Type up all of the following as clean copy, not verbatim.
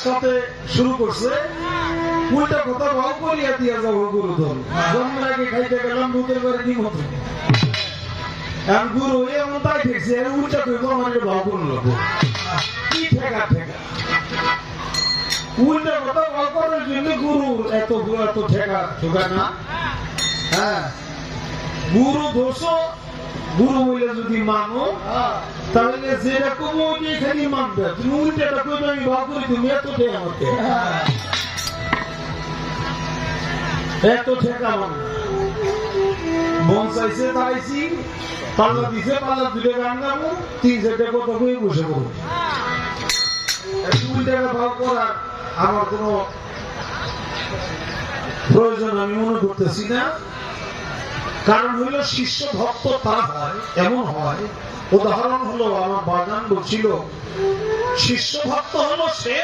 সাথে শুরু করছে উল্টা কথা ভাও করিয়া দিয়া যাবো গুরু ধর জন্মের আগে খাইতে গেলাম দুধের করে ডিম হতো এখন গুরু এমন তাই দেখছে উল্টা করবো আমাকে ভাও করলো কি ঠেকা ঠেকা উল্টা কথা ভাও করার জন্য গুরু এত এত ঠেকা ঠোকা না। হ্যাঁ গুরু দোষ গুরু বলে যদি মানো তাহলে যেরকম খালি মানবে তুমি উল্টাটা করবে আমি ভাব করি তুমি এত ঠেকা আমাকে এত ঠেকা মানে মন চাইছে তাইছি পাল্লা দিছে পাল্লা দুটো গান গাবো 3-4টা কথা হয়ে বসে করবো উল্টাটা ভাব করার আমার কোনো প্রয়োজন আমি মনে করতেছি না। কারণ হইল শিষ্য ভক্ত তারা হয় এমন হয় উদাহরণ হলো আমার বাগান বলছিল শিষ্য ভক্ত হলো সে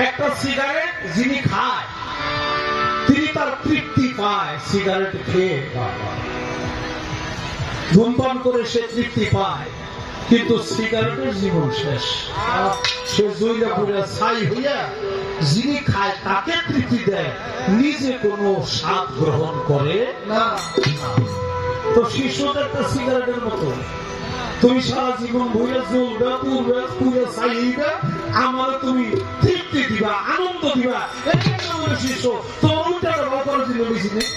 একটা সিগারেট যিনি খায় তিনি তার তৃপ্তি পায় সিগারেট খেয়ে ধূমপান করে সে তৃপ্তি পায় কিন্তু সিগারেটের জীবন শেষ সে জইলা পুরে ছাই হইয়া যিনি খায় তাকে তৃপ্তি দেয় নিজে কোনো স্বাদ গ্রহণ করে না। তো শিষ্যটা একটা সিগারেটের মতো তুমি সারা জীবন ভুলে জ্বলবে পুরবে পুরে চাইবে আমার তুমি তৃপ্তি দিবা আনন্দ দিবা শিষ্য তোমার উল্টা করার জন্য বেশি নেই।